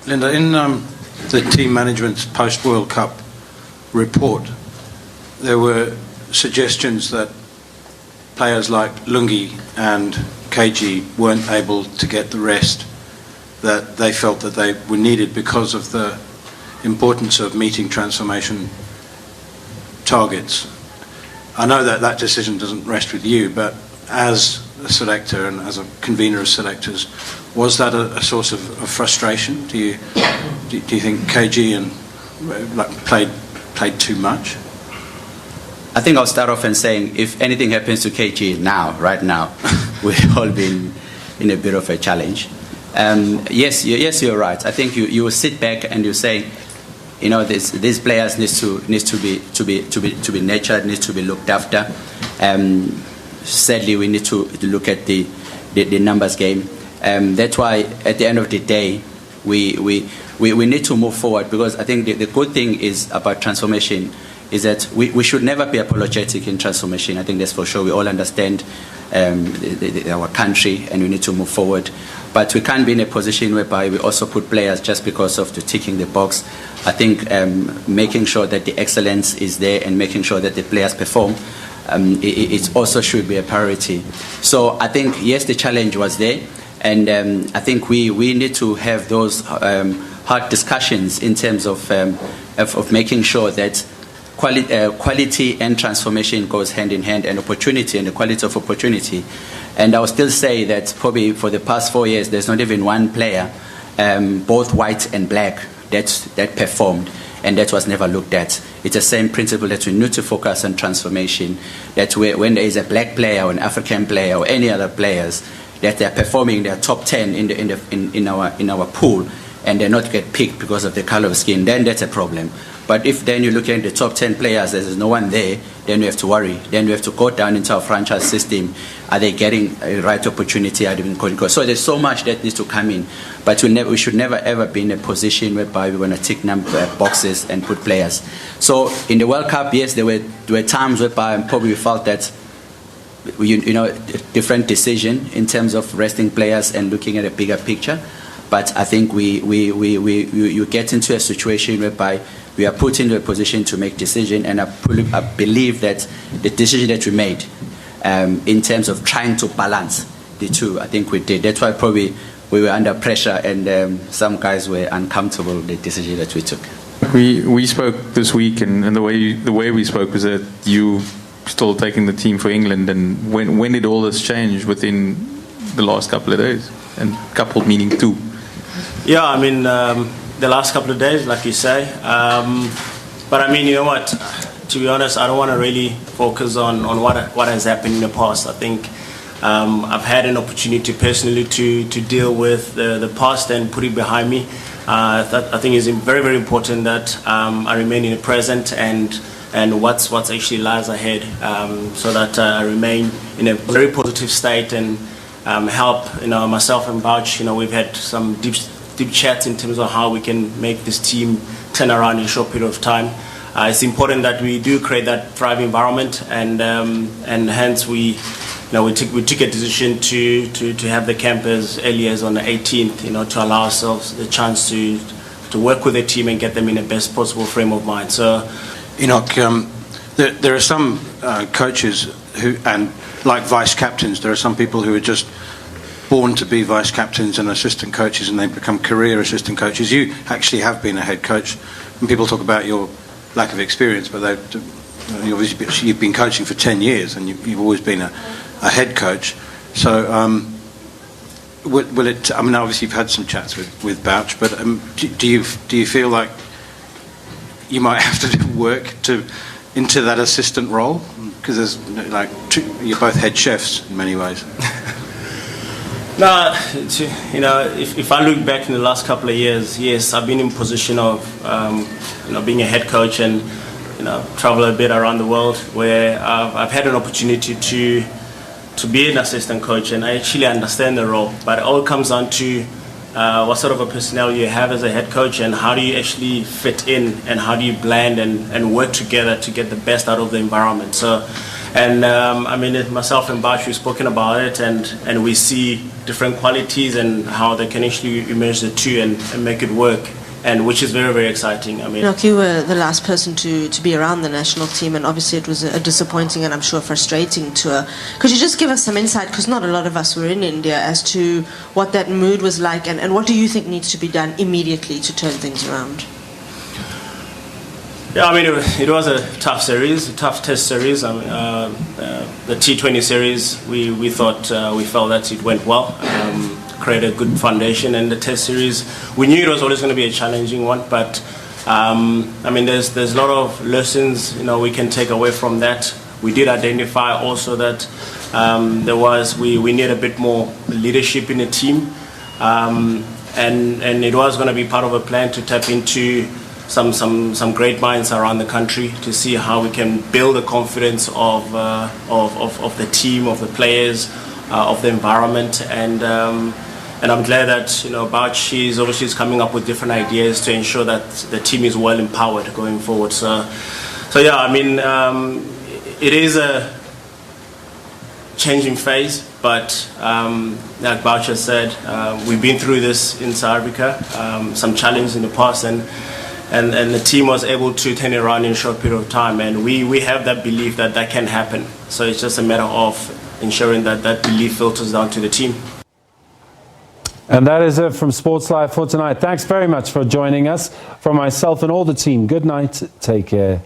Linda, in the team management's post-World Cup report, there were suggestions that players like Lungi and KG weren't able to get the rest that they felt that they were needed because of the importance of meeting transformation targets. I know that that decision doesn't rest with you, but as a selector and as a convener of selectors, was that a source of frustration? Do you think KG and played too much? I think I'll start off and saying if anything happens to KG now, right now, we've all been in a bit of a challenge. Yes, you're right. I think you will sit back and you say, you know, these players needs to be nurtured, needs to be looked after. Sadly, we need to look at the numbers game. That's why at the end of the day, we need to move forward, because I think the good thing is about transformation is that we should never be apologetic in transformation. I think that's for sure. We all understand our country and we need to move forward. But we can't be in a position whereby we also put players just because of the ticking the box. I think making sure that the excellence is there and making sure that the players perform, it also should be a priority. So I think, yes, the challenge was there. And I think we need to have those hard discussions in terms of making sure that quality and transformation goes hand in hand, and opportunity and the quality of opportunity. And I will still say that probably for the past 4 years, there's not even one player, both white and black, that performed, and that was never looked at. It's the same principle that we need to focus on transformation, that when there is a black player or an African player or any other players, that they're performing their top 10 in our pool, and they're not get picked because of the color of skin, then that's a problem. But if then you look at the top 10 players, there's no one there, then we have to worry. Then we have to go down into our franchise system. Are they getting a right opportunity? Are they being called? So there's so much that needs to come in. But we should never ever be in a position whereby we want to tick boxes and put players. So in the World Cup, yes, there were times whereby probably we felt that different decision in terms of resting players and looking at a bigger picture. But I think you get into a situation whereby we are put into a position to make decision, and I believe that the decision that we made in terms of trying to balance the two, I think we did. That's why probably we were under pressure, and some guys were uncomfortable with the decision that we took. We spoke this week, and the way we spoke was that you still taking the team for England, and when did all this change within the last couple of days? And coupled meaning two. Yeah, I mean, the last couple of days, like you say. But I mean, you know what? To be honest, I don't want to really focus on what has happened in the past. I think I've had an opportunity personally to deal with the past and put it behind me. I think it's very, very important that I remain in the present and what's actually lies ahead, so that I remain in a very positive state and help myself and Bouch. We've had some deep chats in terms of how we can make this team turn around in a short period of time. It's important that we do create that thriving environment, and hence we took a decision to have the camp as early as on the 18th, to allow ourselves the chance to work with the team and get them in the best possible frame of mind. So, Enoch, there are some coaches who, and like vice captains, there are some people who are just born to be vice captains and assistant coaches, and they become career assistant coaches. You actually have been a head coach, and people talk about your lack of experience, but you've been coaching for 10 years, and you've always been a head coach. So will it? I mean, obviously you've had some chats with Bouch, but do you feel like you might have to work into that assistant role, because there's you're both head chefs in many ways? No, if I look back in the last couple of years, yes, I've been in position of being a head coach and travel a bit around the world, where I've had an opportunity to be an assistant coach, and I actually understand the role. But it all comes down to what sort of a personality you have as a head coach, and how do you actually fit in, and how do you blend and work together to get the best out of the environment. So And I mean, myself and Boucher, we've spoken about it, and we see different qualities and how they can actually merge the two and make it work, and which is very, very exciting. I mean, Enoch, you were the last person to be around the national team, and obviously it was a disappointing and I'm sure frustrating tour. Could you just give us some insight, because not a lot of us were in India, as to what that mood was like, and what do you think needs to be done immediately to turn things around? Yeah, I mean, it was a tough series, a tough test series. I mean, the T20 series, we thought, we felt that it went well, created a good foundation. And the test series, we knew it was always going to be a challenging one, but I mean, there's a lot of lessons, we can take away from that. We did identify also that we need a bit more leadership in the team, and it was going to be part of a plan to tap into some great minds around the country to see how we can build the confidence of the team, of the players, of the environment, and I'm glad that Boucher is obviously coming up with different ideas to ensure that the team is well empowered going forward. So yeah, I mean, it is a changing phase, but like Boucher said, we've been through this in South Africa, some challenges in the past, and the team was able to turn it around in a short period of time, and we have that belief that that can happen. So it's just a matter of ensuring that that belief filters down to the team. And that is it from Sports Live for tonight. Thanks very much for joining us. From myself and all the team, good night, take care.